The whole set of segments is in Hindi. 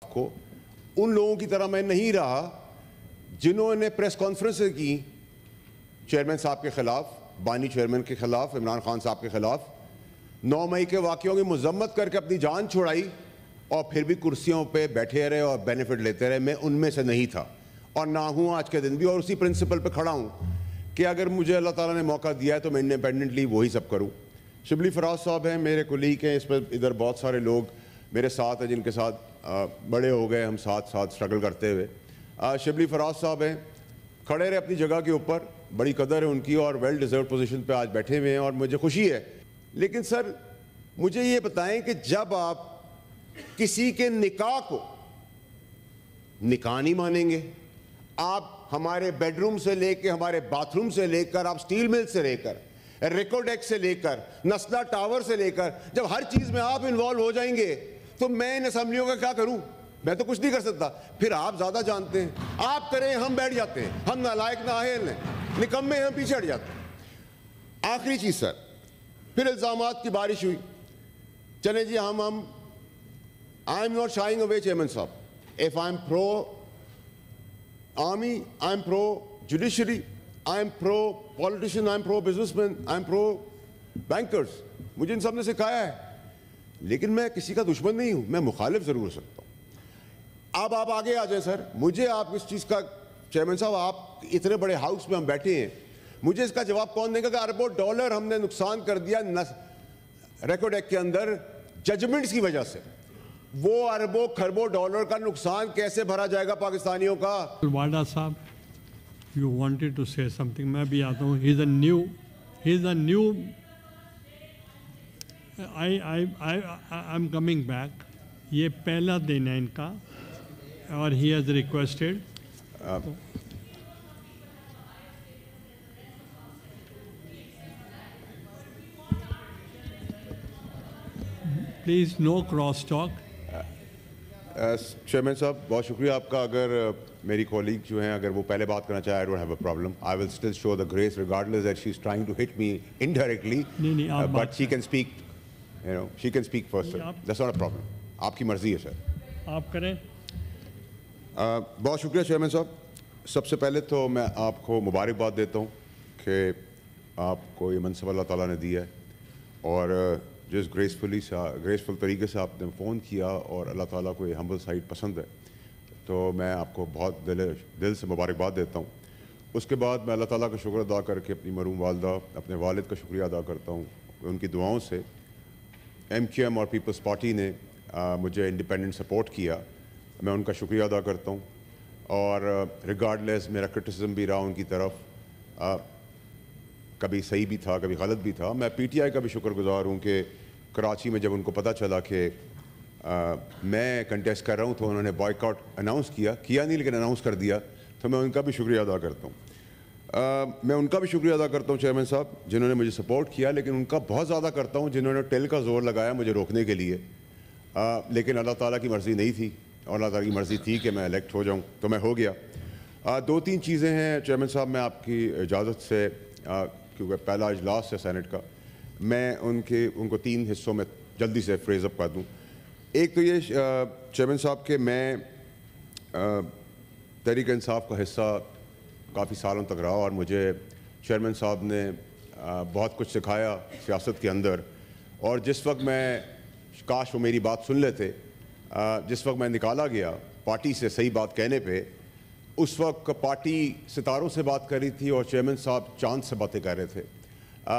को उन लोगों की तरह मैं नहीं रहा जिन्होंने प्रेस कॉन्फ्रेंस की चेयरमैन साहब के खिलाफ, बानी चेयरमैन के खिलाफ, इमरान खान साहब के खिलाफ 9 मई के वाक़यों की मजम्मत करके अपनी जान छुड़ाई और फिर भी कुर्सियों पे बैठे रहे और बेनिफिट लेते रहे। मैं उनमें से नहीं था और ना हूँ आज के दिन भी, और उसी प्रिंसिपल पे खड़ा हूँ कि अगर मुझे अल्लाह ताला ने मौका दिया है तो मैं इंडिपेंडेंटली वही सब करूँ। शिबली फराज साहब हैं, मेरे कुलीग हैं, इस पर इधर बहुत सारे लोग मेरे साथ हैं जिनके साथ बड़े हो गए हम साथ साथ स्ट्रगल करते हुए। शिबली फराज साहब हैं, खड़े रहे अपनी जगह के ऊपर, बड़ी कदर है उनकी और वेल डिजर्व पोजीशन पे आज बैठे हुए हैं और मुझे खुशी है। लेकिन सर मुझे ये बताएं कि जब आप किसी के निकाह को निकाह नहीं मानेंगे, आप हमारे बेडरूम से लेकर, हमारे बाथरूम से लेकर, आप स्टील मिल से लेकर, रिकोडेक से लेकर, नस्ला टावर से लेकर, जब हर चीज में आप इन्वॉल्व हो जाएंगे तो मैं इन असेंबलियों का क्या करूं? मैं तो कुछ नहीं कर सकता। फिर आप ज्यादा जानते हैं, आप करें हम बैठ जाते हैं, हम नालायक नाअहल हैं, निकम्मे हम पीछे हट जाते हैं। आखिरी चीज सर, फिर इल्जामात की बारिश हुई। चले जी हम I am not shying away chairman साहब, if I am pro army, I am pro judiciary, I am pro politician, I am pro businessman, I am pro bankers, मुझे इन सब ने सिखाया है। लेकिन मैं किसी का दुश्मन नहीं हूं, मैं मुखालिफ जरूर हो सकता हूं। अब आप आगे आ जाए सर, मुझे आप इस चीज का, चेयरमैन साहब आप इतने बड़े हाउस में हम बैठे हैं, मुझे इसका जवाब कौन देगा कि अरबों डॉलर हमने नुकसान कर दिया रिकॉर्ड एक्ट के अंदर जजमेंट्स की वजह से। वो अरबों खरबों डॉलर का नुकसान कैसे भरा जाएगा पाकिस्तानियों का? वाडा साहब, you wanted to say something, मैं भी आता हूँ। He is a new I am coming back. ये पहला दिन है इनका और he has requested please no cross talk. Chairman साहब बहुत शुक्रिया आपका। अगर मेरी कॉलीग जो हैं अगर वो पहले बात करना चाहे, I don't have a problem, I will still show the grace regardless that she is trying to hit me indirectly, but she can speak, you know, she can speak first, that's not a problem, आपकी मर्जी है सर, आप करें। बहुत शुक्रिया चेयरमैन साहब। सबसे पहले तो मैं आपको मुबारकबाद देता हूँ कि आपको ये मनसब अल्लाह ताला ने दिया है और जिस ग्रेसफुल तरीके से आपने फ़ोन किया और अल्लाह ताला को ये हम्बल साइड पसंद है, तो मैं आपको बहुत दिल से मुबारकबाद देता हूँ। उसके बाद मैं अल्लाह ताला का शुक्र अदा करके अपनी मरूम वालदा, अपने वालिद का शुक्रिया अदा करता हूँ। उनकी दुआओं से MQM और पीपल्स पार्टी ने मुझे इंडिपेंडेंट सपोर्ट किया, मैं उनका शुक्रिया अदा करता हूँ। और रिगार्डलेस मेरा क्रिटिसिज्म भी रहा उनकी तरफ, कभी सही भी था कभी गलत भी था। मैं PTI का भी शुक्रगुजार हूँ कि कराची में जब उनको पता चला कि मैं कंटेस्ट कर रहा हूँ तो उन्होंने बॉयकॉट अनाउंस किया नहीं लेकिन अनाउंस कर दिया, तो मैं उनका भी शुक्रिया अदा करता हूँ। मैं उनका भी शुक्रिया अदा करता हूँ चेयरमैन साहब जिन्होंने मुझे सपोर्ट किया, लेकिन उनका बहुत ज़्यादा करता हूँ जिन्होंने टेल का जोर लगाया मुझे रोकने के लिए, लेकिन अल्लाह ताला की मर्ज़ी नहीं थी और अल्लाह ताला की मर्ज़ी थी कि मैं इलेक्ट हो जाऊँ, तो मैं हो गया। 2-3 चीज़ें हैं चेयरमैन साहब, मैं आपकी इजाज़त से, क्योंकि पहला इजलास है सेनेट का, मैं उनको 3 हिस्सों में जल्दी से फ्रेज अप कर दूँ। एक तो ये चेयरमैन साहब के मैं तहरीक इंसाफ का हिस्सा काफ़ी सालों तक रहा और मुझे चेयरमैन साहब ने बहुत कुछ सिखाया सियासत के अंदर, और जिस वक्त मैं, काश वो मेरी बात सुन लेते, जिस वक्त मैं निकाला गया पार्टी से सही बात कहने पे, उस वक्त पार्टी सितारों से बात कर रही थी और चेयरमैन साहब चांद से बातें कर रहे थे,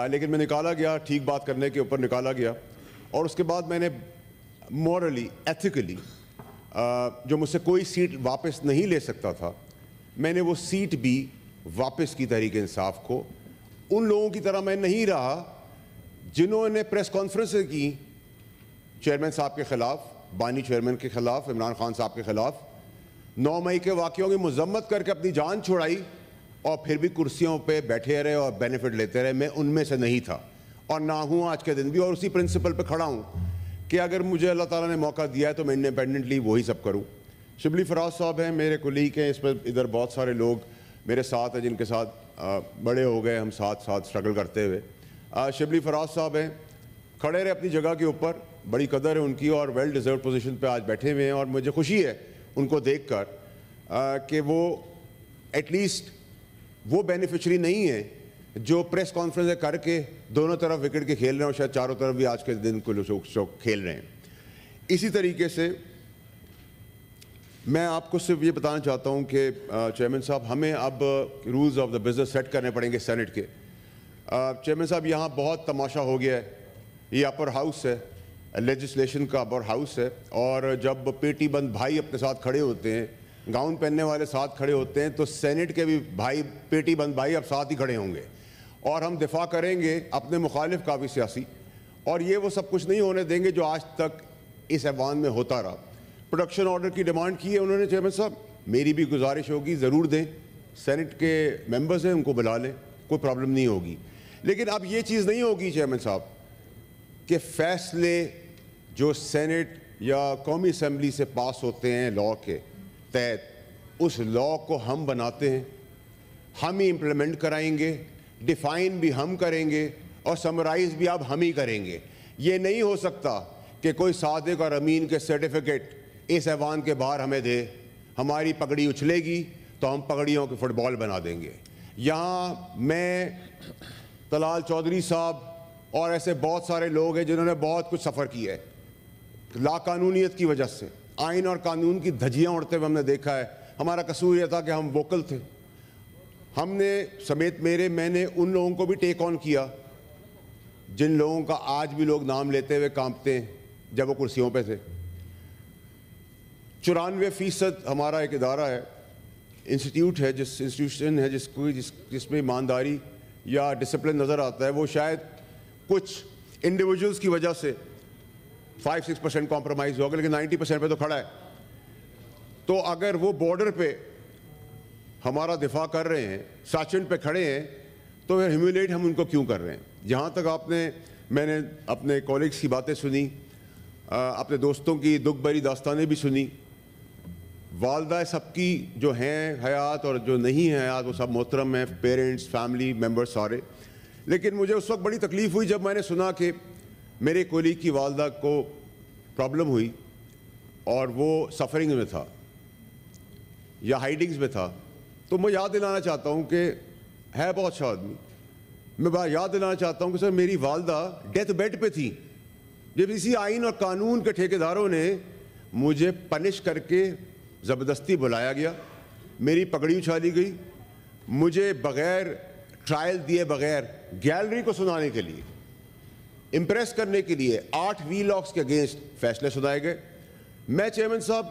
लेकिन मैं निकाला गया ठीक बात करने के ऊपर निकाला गया। और उसके बाद मैंने मॉरली एथिकली जो मुझसे कोई सीट वापस नहीं ले सकता था, मैंने वो सीट भी वापस की तहरीक इंसाफ को। उन लोगों की तरह मैं नहीं रहा जिन्होंने प्रेस कॉन्फ्रेंस की चेयरमैन साहब के खिलाफ, बानी चेयरमैन के खिलाफ, इमरान खान साहब के खिलाफ 9 मई के वाक़यों की मजम्मत करके अपनी जान छुड़ाई और फिर भी कुर्सियों पे बैठे रहे और बेनिफिट लेते रहे। मैं उनमें से नहीं था और ना हूँ आज के दिन भी, और उसी प्रिंसिपल पे खड़ा हूँ कि अगर मुझे अल्लाह ताला ने मौका दिया है तो मैं इंडिपेंडेंटली वही सब करूँ। शिबली फराज साहब हैं, मेरे कुलीग हैं, इस पर इधर बहुत सारे लोग मेरे साथ हैं जिनके साथ बड़े हो गए हम साथ साथ स्ट्रगल करते हुए। शिबली फराज साहब हैं, खड़े रहे अपनी जगह के ऊपर, बड़ी कदर है उनकी और वेल डिज़र्व पोजीशन पे आज बैठे हुए हैं। और मुझे खुशी है उनको देखकर कि वो एटलीस्ट वो बेनिफिशरी नहीं है जो प्रेस कॉन्फ्रेंस करके दोनों तरफ विकेट के खेल रहे हैं और शायद चारों तरफ भी आज के दिन को लोग खेल रहे हैं। इसी तरीके से मैं आपको सिर्फ ये बताना चाहता हूँ कि चेयरमैन साहब, हमें अब rules of the business set करने पड़ेंगे सेनेट के। चेयरमैन साहब, यहाँ बहुत तमाशा हो गया है। ये अपर हाउस है, लेजिस्लेशन का अपर हाउस है, और जब पेटी बंद भाई अपने साथ खड़े होते हैं, गाउन पहनने वाले साथ खड़े होते हैं, तो सेनेट के भी भाई, पेटी बंद भाई अब साथ ही खड़े होंगे और हम दिफा करेंगे अपने मुखालिफ का भी सियासी। और ये वो सब कुछ नहीं होने देंगे जो आज तक इस ऐवान में होता रहा। प्रोडक्शन ऑर्डर की डिमांड की है उन्होंने चेयरमैन साहब, मेरी भी गुजारिश होगी ज़रूर दें। सेनेट के मेंबर्स हैं, उनको बुला लें, कोई प्रॉब्लम नहीं होगी। लेकिन अब ये चीज़ नहीं होगी चेयरमैन साहब कि फ़ैसले जो सेनेट या कौमी असम्बली से पास होते हैं लॉ के तहत, उस लॉ को हम बनाते हैं, हम ही इम्प्लीमेंट कराएंगे, डिफ़ाइन भी हम करेंगे और समराइज़ भी अब हम ही करेंगे। ये नहीं हो सकता कि कोई सादिक और अमीन के सर्टिफिकेट इस ऐवान के बाहर हमें दे, हमारी पगड़ी उछलेगी तो हम पगड़ियों के फुटबॉल बना देंगे। यहाँ मैं, तलाल चौधरी साहब और ऐसे बहुत सारे लोग हैं जिन्होंने बहुत कुछ सफ़र किया है लाकानूनियत की वजह से, आइन और कानून की धज्जियाँ उड़ते हुए हमने देखा है। हमारा कसूर यह था कि हम वोकल थे, हमने समेत मैंने उन लोगों को भी टेक ऑन किया जिन लोगों का आज भी लोग नाम लेते हुए कांपते हैं जब वो कुर्सियों पे थे। 94% हमारा एक इदारा है, इंस्टीट्यूट है, इंस्टीट्यूशन है जिसमें ईमानदारी या डिसिप्लिन नज़र आता है। वो शायद कुछ इंडिविजुअल्स की वजह से 5-6% कॉम्प्रोमाइज़ होगा, लेकिन 90% पे तो खड़ा है। तो अगर वो बॉर्डर पे हमारा दिफा कर रहे हैं, साचन पे खड़े हैं, तो फिर ह्यूमिलेट हम उनको क्यों कर रहे हैं? जहाँ तक मैंने अपने कॉलीग्स की बातें सुनी, अपने दोस्तों की दुख भरी दास्तानें भी सुनी, वालदा सबकी जो हैं हयात और जो नहीं हैं हयात वो सब मोहतरम हैं, पेरेंट्स, फैमिली मेम्बर्स सारे। लेकिन मुझे उस वक्त बड़ी तकलीफ़ हुई जब मैंने सुना कि मेरे कोलीग की वालदा को प्रॉब्लम हुई और वो सफरिंग में था या हाइडिंग्स में था। तो मैं याद दिलाना चाहता हूँ कि है बहुत अच्छा आदमी, मैं बात याद दिलाना चाहता हूँ कि सर मेरी वालदा डेथ बेड पे थी जब इसी आइन और कानून के ठेकेदारों ने मुझे पनिश करके ज़बरदस्ती बुलाया गया, मेरी पगड़ी उछाली गई, मुझे बग़ैर ट्रायल दिए बग़ैर गैलरी को सुनाने के लिए, इम्प्रेस करने के लिए 8 वीलॉक्स के अगेंस्ट फैसले सुनाए गए। मैं चेयरमैन साहब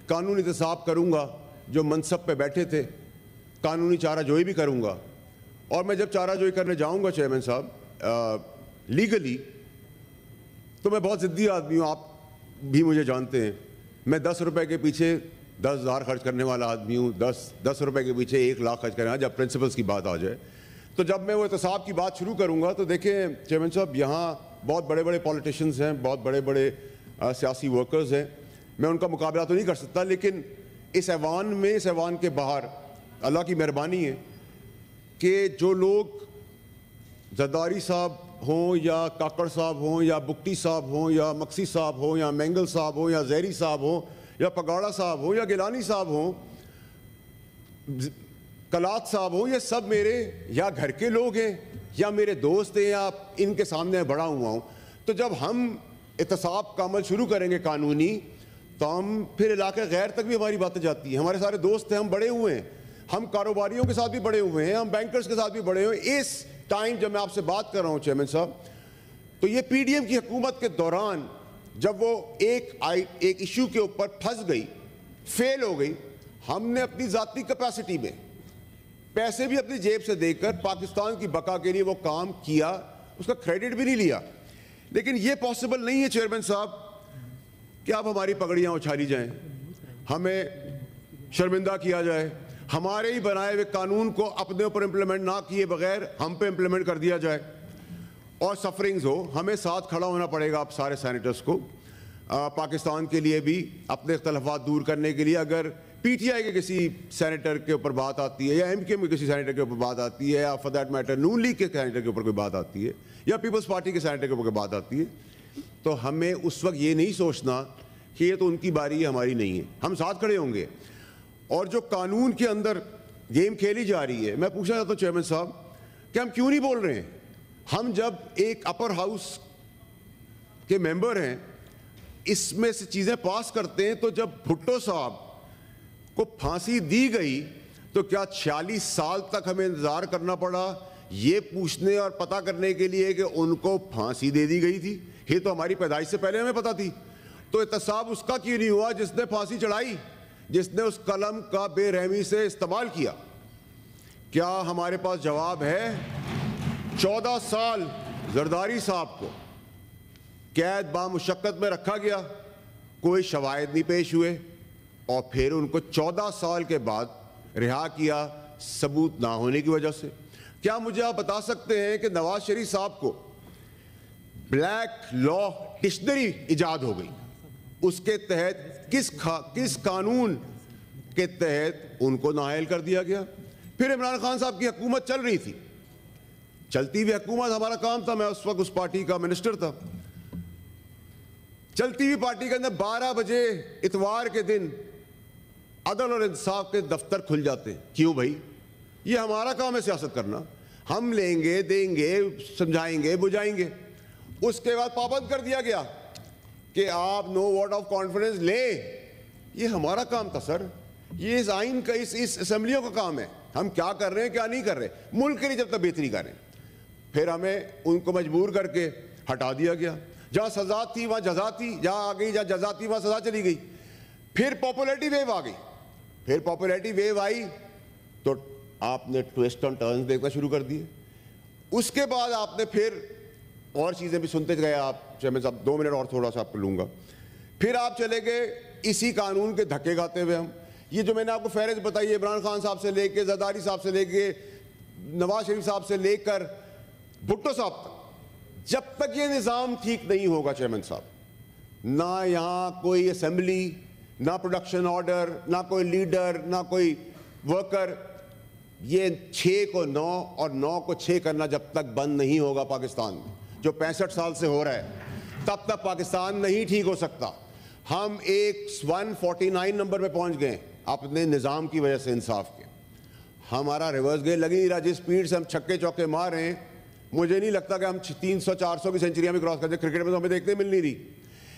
कानूनी इंतसाब करूँगा, जो मनसब पे बैठे थे कानूनी चाराजोई भी करूँगा। और मैं जब चाराजोई करने जाऊँगा चेयरमैन साहब लीगली, तो मैं बहुत ज़िद्दी आदमी हूँ, आप भी मुझे जानते हैं। मैं 10 रुपए के पीछे 10,000 खर्च करने वाला आदमी हूँ, 10 रुपए के पीछे 1 लाख खर्च करना, जब प्रिंसिपल्स की बात आ जाए। तो जब मैं वो एहतसाब की बात शुरू करूँगा तो देखें चेयरमैन साहब, यहाँ बहुत बड़े बड़े पॉलिटिशियंस हैं, बहुत बड़े बड़े सियासी वर्कर्स हैं, मैं उनका मुकाबला तो नहीं कर सकता, लेकिन इस ऐवान में, इस ऐवान के बाहर अल्लाह की मेहरबानी है कि जो लोग जरदारी साहब हों या काकड़ साहब हों या बुक्टी साहब हों या मक्सी साहब हों या मैंगल साहब हों या जहरी साहब हों या पगाड़ा साहब हों या गिलानी साहब हों, कलात साहब हों, ये सब मेरे या घर के लोग हैं या मेरे दोस्त हैं या इनके सामने बड़ा हुआ हूँ। तो जब हम एहतसाब का अमल शुरू करेंगे कानूनी, तो हम फिर इलाके गैर तक भी हमारी बातें जाती हैं। हमारे सारे दोस्त हैं, हम बड़े हुए हैं, हम कारोबारियों के साथ भी बड़े हुए हैं, हम बैंकर्स के साथ भी बड़े हुए हैं। इस टाइम जब मैं आपसे बात कर रहा हूँ चेयरमैन साहब, तो ये पीडीएम की हुकूमत के दौरान जब वो एक इशू के ऊपर फंस गई, फेल हो गई, हमने अपनी ज़ाती कैपेसिटी में पैसे भी अपनी जेब से देकर पाकिस्तान की बका के लिए वो काम किया, उसका क्रेडिट भी नहीं लिया। लेकिन ये पॉसिबल नहीं है चेयरमैन साहब कि अब हमारी पगड़ियाँ उछाली जाएं, हमें शर्मिंदा किया जाए, हमारे ही बनाए हुए कानून को अपने ऊपर इम्प्लीमेंट ना किए बगैर हम पे इम्प्लीमेंट कर दिया जाए और सफरिंग्स हो। हमें साथ खड़ा होना पड़ेगा आप सारे सैनिटर्स को, पाकिस्तान के लिए भी अपने इख्तलाफात दूर करने के लिए। अगर पीटीआई के किसी सेनेटर के ऊपर बात आती है, या एमके में किसी सेनेटर के ऊपर बात आती है, या for that matter Noon league के सेनेटर के ऊपर कोई बात आती है, या पीपल्स पार्टी के सेनेटर के ऊपर कोई बात आती है, तो हमें उस वक्त ये नहीं सोचना कि ये तो उनकी बारी है, हमारी नहीं है। हम साथ खड़े होंगे। और जो कानून के अंदर गेम खेली जा रही है, मैं पूछना चाहता हूँ चेयरमैन साहब कि हम क्यों नहीं बोल रहे हैं? हम जब एक अपर हाउस के मेंबर हैं, इसमें से चीज़ें पास करते हैं, तो जब भुट्टो साहब को फांसी दी गई तो क्या 46 साल तक हमें इंतजार करना पड़ा ये पूछने और पता करने के लिए कि उनको फांसी दे दी गई थी? ये तो हमारी पैदाइश से पहले हमें पता थी। तो एहतसाब उसका क्यों नहीं हुआ जिसने फांसी चढ़ाई, जिसने उस कलम का बेरहमी से इस्तेमाल किया? क्या हमारे पास जवाब है? 14 साल जरदारी साहब को कैद बामुशक्कत में रखा गया, कोई शवाहिद नहीं पेश हुए, और फिर उनको 14 साल के बाद रिहा किया सबूत ना होने की वजह से। क्या मुझे आप बता सकते हैं कि नवाज शरीफ साहब को ब्लैक लॉ डिक्शनरी इजाद हो गई, उसके तहत किस कानून के तहत उनको नाअहल कर दिया गया? फिर इमरान खान साहब की हुकूमत चल रही थी, चलती हुई हुकूमत हमारा काम था, मैं उस वक्त उस पार्टी का मिनिस्टर था। चलती हुई पार्टी के अंदर 12 बजे इतवार के दिन अदल और इंसाफ के दफ्तर खुल जाते हैं। क्यों भाई? ये हमारा काम है सियासत करना, हम लेंगे, देंगे, समझाएंगे, बुझाएंगे। उसके बाद पाबंद कर दिया गया कि आप नो वोट ऑफ कॉन्फिडेंस ले। ये हमारा काम था सर, ये इस आइन का, इस असेंबलियों का काम है। हम क्या कर रहे हैं, क्या नहीं कर रहे, मुल्क के लिए जब तक बेहतरी करें। फिर हमें उनको मजबूर करके हटा दिया गया। जहां सजा थी वहां जजा थी, जहां आ गई जहां जजा थी वहां सजा चली गई। फिर पॉपुलैरिटी वेव आ गई, फिर पॉपुलैरिटी वेव आई तो आपने ट्विस्ट ऑन टर्न्स देखना शुरू कर दिए। उसके बाद आपने फिर और चीज़ें भी सुनते गए आप। चेयरमैन साहब 2 मिनट और थोड़ा सा आपको लूँगा। फिर आप चले गए इसी कानून के धक्के खाते हुए। हम ये जो मैंने आपको फहरिस्त बताई, इमरान खान साहब से लेके जरदारी साहब से लेके नवाज शरीफ साहब से लेकर भुट्टो साहब तक, जब तक ये निज़ाम ठीक नहीं होगा चेयरमैन साहब, ना यहाँ कोई असेंबली, ना प्रोडक्शन ऑर्डर, ना कोई लीडर, ना कोई वर्कर, ये 6 को 9 और 9 को 6 करना जब तक बंद नहीं होगा पाकिस्तान में, जो 65 साल से हो रहा है, तब तक पाकिस्तान नहीं ठीक हो सकता। हम एक 149 नंबर पे पहुंच गए अपने निज़ाम की वजह से, इंसाफ के। हमारा रिवर्स गेयर लग नहीं रहा। जिस स्पीड से हम छक्के चौके मार रहे हैं, मुझे नहीं लगता कि हम 300-400 की सेंचुरियां भी क्रॉस करते। क्रिकेट में तो हमें देखने मिल नहीं रही।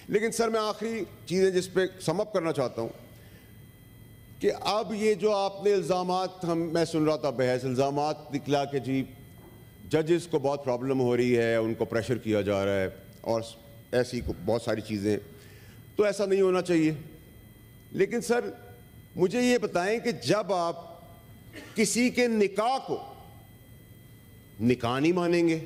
लेकिन सर, मैं आखिरी चीज़ें जिस पे समअप करना चाहता हूँ कि अब ये जो आपने इल्ज़ामात, मैं सुन रहा था बहस, इल्ज़ामात निकला कि जी जजेस को बहुत प्रॉब्लम हो रही है, उनको प्रेशर किया जा रहा है और ऐसी बहुत सारी चीज़ें, तो ऐसा नहीं होना चाहिए। लेकिन सर मुझे ये बताएं कि जब आप किसी के निकाह को निकाह नहीं मानेंगे,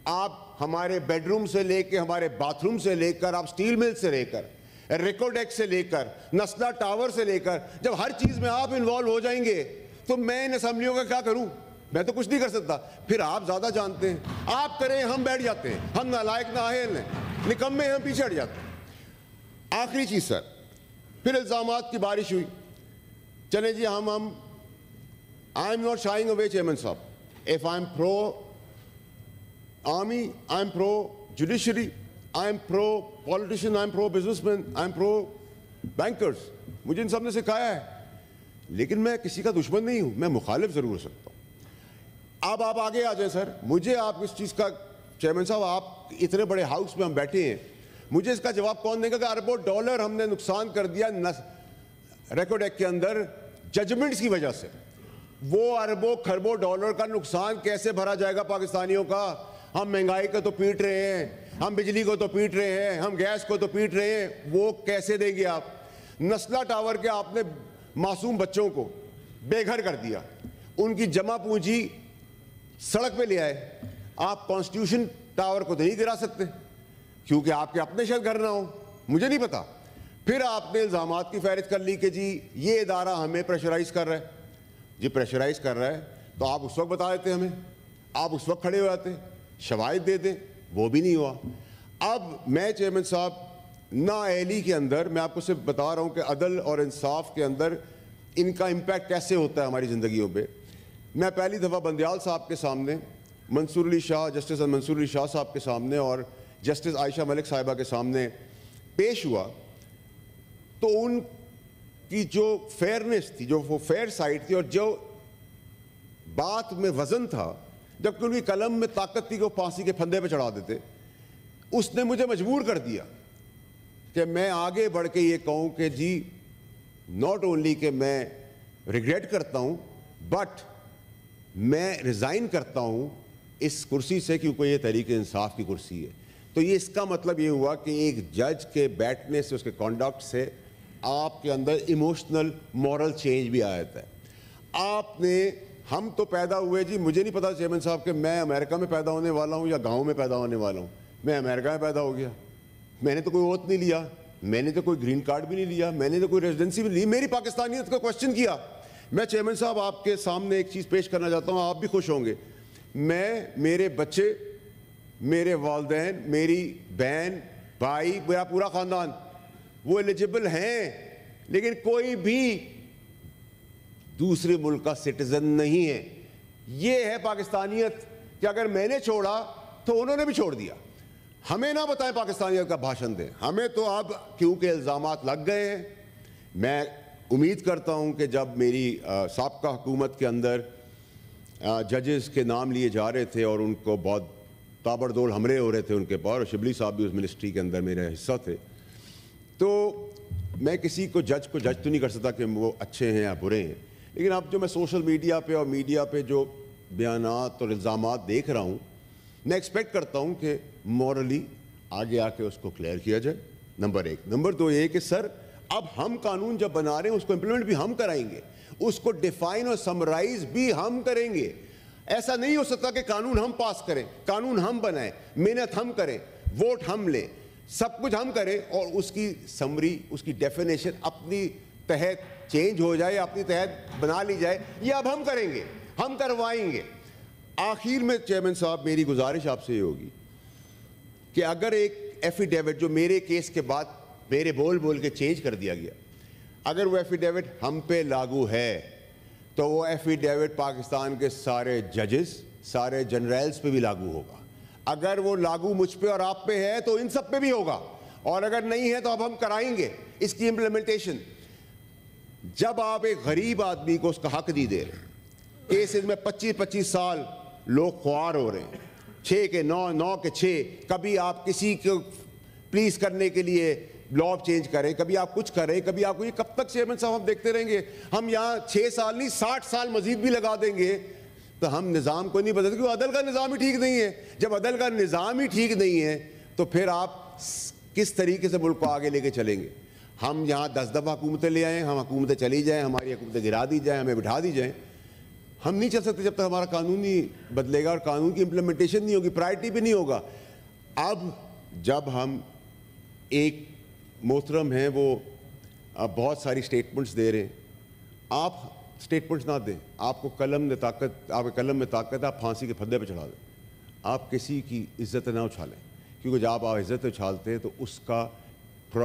आप हमारे बेडरूम से लेकर, हमारे बाथरूम से लेकर, आप स्टील मिल से लेकर, रिकोडेक से लेकर, नस्ला टावर से लेकर, जब हर चीज़ में आप इन्वॉल्व हो जाएंगे तो मैं इन असेंबलियों का क्या करूं? मैं तो कुछ नहीं कर सकता। फिर आप ज़्यादा जानते हैं, आप करें, हम बैठ जाते हैं, हम नालायक नाअहल हैं, निकम्मे हम पीछे हट जाते हैं। आखिरी चीज़ सर, फिर इल्ज़ामात की बारिश हुई। चले जी, हम I am not shying away chairman साहब। If I am pro army, I am pro judiciary, I am pro politician, I am pro businessman, I am pro bankers. मुझे इन सब ने सिखाया है, लेकिन मैं किसी का दुश्मन नहीं हूं, मैं मुखालिफ जरूर हो सकता हूं। अब आप आगे आ जाए सर, मुझे आप इस चीज़ का, चेयरमैन साहब आप इतने बड़े हाउस में हम बैठे हैं, मुझे इसका जवाब कौन देगा कि अरबों डॉलर हमने नुकसान कर दिया रिकॉर्ड एक्ट के अंदर जजमेंट्स की वजह से। वो अरबों खरबों डॉलर का नुकसान कैसे भरा जाएगा पाकिस्तानियों का? हम महंगाई को तो पीट रहे हैं, हम बिजली को तो पीट रहे हैं, हम गैस को तो पीट रहे हैं, वो कैसे देंगे आप? नस्ला टावर के आपने मासूम बच्चों को बेघर कर दिया, उनकी जमा पूंजी सड़क पे ले आए। आप कॉन्स्टिट्यूशन टावर को तो नहीं गिरा सकते क्योंकि आपके अपने शायद घर ना हो, मुझे नहीं पता। फिर आपने इल्ज़ामात की फहरिस्त कर ली कि जी ये इदारा हमें प्रेशराइज कर रहा है। जी प्रेशराइज कर रहा है तो आप उस वक्त बता देते हमें, आप उस वक्त खड़े हो जाते, शवाहिद दे दें, वो भी नहीं हुआ। अब मैं चेयरमैन साहब नाअहली के अंदर, मैं आपको सिर्फ बता रहा हूँ कि अदल और इंसाफ के अंदर इनका इम्पैक्ट कैसे होता है हमारी ज़िंदगियों पे। मैं पहली दफ़ा बंदयाल साहब के सामने, मंसूर अली शाह, जस्टिस मंसूर अली शाह साहब के सामने और जस्टिस आयशा मलिक साहिबा के सामने पेश हुआ, तो उनकी जो फेयरनेस थी, जो वो फेयर साइड थी और जो बात में वज़न था, जबकि उनकी कलम में ताकत थी कि वो फांसी के फंदे पे चढ़ा देते, उसने मुझे मजबूर कर दिया कि मैं आगे बढ़ के ये कहूँ कि जी नॉट ओनली कि मैं रिग्रेट करता हूँ, बट मैं रिज़ाइन करता हूँ इस कुर्सी से, क्योंकि ये तहरीक इंसाफ की कुर्सी है। तो ये इसका मतलब ये हुआ कि एक जज के बैठने से, उसके कॉन्डक्ट से आपके अंदर इमोशनल मॉरल चेंज भी आ जाता है। आपने, हम तो पैदा हुए जी, मुझे नहीं पता चेयरमैन साहब कि मैं अमेरिका में पैदा होने वाला हूँ या गाँव में पैदा होने वाला हूँ। मैं अमेरिका में पैदा हो गया, मैंने तो कोई ओथ नहीं लिया, मैंने तो कोई ग्रीन कार्ड भी नहीं लिया, मैंने तो कोई रेजिडेंसी भी नहीं ली, मेरी पाकिस्तानियत का क्वेश्चन किया। मैं चेयरमैन साहब आपके सामने एक चीज़ पेश करना चाहता हूँ, आप भी खुश होंगे। मैं, मेरे बच्चे, मेरे वालिदैन, मेरी बहन, भाई, मेरा पूरा ख़ानदान वो एलिजिबल हैं, लेकिन कोई भी दूसरे मुल्क का सिटीज़न नहीं है। ये है पाकिस्तानियत कि अगर मैंने छोड़ा तो उन्होंने भी छोड़ दिया। हमें ना बताएं पाकिस्तानियत का भाषण दें, हमें तो अब क्योंकि इल्ज़ामात लग गए हैं। मैं उम्मीद करता हूं कि जब मेरी साबका हुकूमत के अंदर जजेस के नाम लिए जा रहे थे और उनको बहुत ताबड़तोड़ हमले हो रहे थे उनके पर, और शिबली साहब भी उस मिनिस्ट्री के अंदर मेरा हिस्सा थे, तो मैं किसी को जज तो नहीं कर सकता कि वो अच्छे हैं या बुरे हैं, लेकिन अब जो मैं सोशल मीडिया पे और मीडिया पे जो बयानात और इल्ज़ामात देख रहा हूँ, मैं एक्सपेक्ट करता हूँ कि मॉरली आगे आके उसको क्लियर किया जाए, नंबर एक। नंबर दो ये कि सर, अब हम कानून जब बना रहे हैं उसको इम्प्लीमेंट भी हम कराएंगे, उसको डिफाइन और समराइज भी हम करेंगे। ऐसा नहीं हो सकता कि कानून हम पास करें, कानून हम बनाएं, मेहनत हम करें, वोट हम लें, सब कुछ हम करें और उसकी समरी, उसकी डेफिनेशन अपनी तहत चेंज हो जाए, अपनी तहत बना ली जाए, ये अब हम करेंगे, हम करवाएंगे। आखिर में चेयरमैन साहब, मेरी गुजारिश आपसे ये होगी कि अगर एक एफिडेविट जो मेरे केस के बाद मेरे बोल के चेंज कर दिया गया, अगर वो एफिडेविट हम पे लागू है तो वो एफिडेविट पाकिस्तान के सारे जजेस, सारे जनरल्स पे भी लागू होगा। अगर वो लागू मुझ पे और आप पे है तो इन सब पे भी होगा, और अगर नहीं है तो अब हम कराएंगे इसकी इम्प्लीमेंटेशन। जब आप एक गरीब आदमी को उसका हक नहीं दे रहे, केसेस में 25-25 साल लोग ख्वार हो रहे हैं, 6 के 9, 9 के 6, कभी आप किसी को प्लीज करने के लिए लॉ चेंज करें, कभी आप कुछ करें, कभी आपको, ये कब तक चेयरमैन साहब हम देखते रहेंगे? हम यहाँ 6 साल नहीं 60 साल मजीद भी लगा देंगे तो हम निज़ाम को नहीं बदलते, क्योंकि अदल का निज़ाम ही ठीक नहीं है। जब अदल का निज़ाम ही ठीक नहीं है तो फिर आप किस तरीके से मुल्क को आगे लेके चलेंगे? हम यहाँ 10 दफ़ा हुकूमतें ले आएँ, हम हुकूमतें चली जाएँ, हमारी हुकूमतें गिरा दी जाएँ, हमें बिठा दी जाएँ। हम नहीं चल सकते जब तक हमारा कानून नहीं बदलेगा और कानून की इम्प्लीमेंटेशन नहीं होगी, प्रायोरिटी भी नहीं होगा। अब जब हम, एक मोहतरम हैं वो बहुत सारी स्टेटमेंट्स दे रहे हैं, आप स्टेटमेंट्स ना दें, आपको कलम में ताकत, आपके कलम में ताकत है, आप फांसी के फंदे पे चढ़ा दें, आप किसी की इज्जत ना उछालें, क्योंकि जब आप इज्जत उछालते हैं तो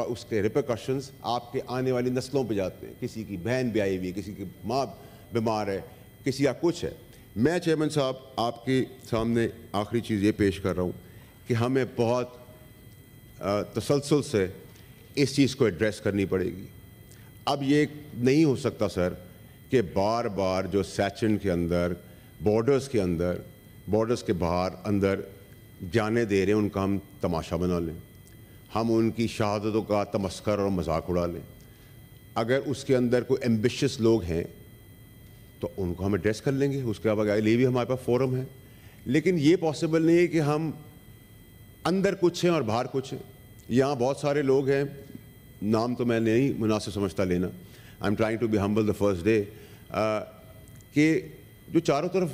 उसके रिपरकशंस आपके आने वाली नस्लों पे जाते हैं। किसी की बहन ब्याही हुई है, किसी की माँ बीमार है, किसी का कुछ है। मैं चेयरमैन साहब आपके सामने आखिरी चीज़ ये पेश कर रहा हूँ कि हमें बहुत तसलसल से इस चीज़ को एड्रेस करनी पड़ेगी। अब ये नहीं हो सकता सर कि बार बार जो सेशन के अंदर, बॉर्डर्स के अंदर, बॉर्डर्स के बाहर अंदर जाने दे रहे हैं, उनका हम तमाशा बना लें, हम उनकी शहादतों का तमस्कर और मजाक उड़ा लें। अगर उसके अंदर कोई एम्बिशियस लोग हैं तो उनको हम एड्रेस कर लेंगे, उसके लिए भी हमारे पास फोरम है। लेकिन ये पॉसिबल नहीं है कि हम अंदर कुछ हैं और बाहर कुछ हैं। यहाँ बहुत सारे लोग हैं, नाम तो मैं नहीं मुनासिब समझता लेना, I am trying to be humble the first day, कि जो चारों तरफ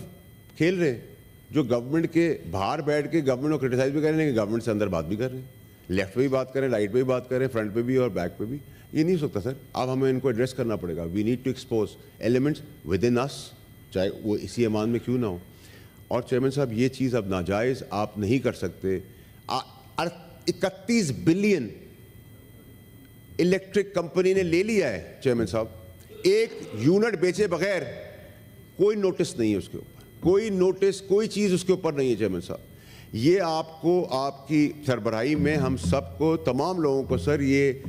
खेल रहे हैं, जो गवर्नमेंट के बाहर बैठ के गवर्नमेंट को क्रिटिसाइज भी कर रहे हैं, गवर्नमेंट से अंदर बात भी कर रहे हैं, लेफ्ट पे भी बात करें, राइट पे भी बात करें, फ्रंट पे भी और बैक पे भी। ये नहीं हो सकता सर, अब हमें इनको एड्रेस करना पड़ेगा। We need to expose elements within us, चाहे वो इसी ऐवान में क्यों ना हो। और चेयरमैन साहब, ये चीज़ अब नाजायज़ आप नहीं कर सकते। 31 बिलियन इलेक्ट्रिक कंपनी ने ले लिया है चेयरमैन साहब, एक यूनिट बेचे बगैर कोई नोटिस नहीं है उसके ऊपर, कोई नोटिस, कोई चीज़ उसके ऊपर नहीं है चेयरमैन साहब। ये आपको, आपकी सरबराही में हम सबको, तमाम लोगों को सर, ये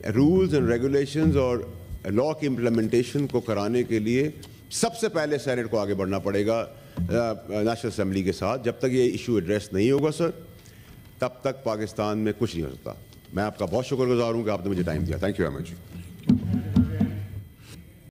रूल्स एंड रेगुलेशंस और लॉ की इम्प्लीमेंटेशन को कराने के लिए सबसे पहले सेनेट को आगे बढ़ना पड़ेगा नेशनल असेंबली के साथ। जब तक ये इशू एड्रेस नहीं होगा सर, तब तक पाकिस्तान में कुछ नहीं हो सकता। मैं आपका बहुत शुक्रगुजार हूँ कि आपने मुझे टाइम दिया। Thank you very much.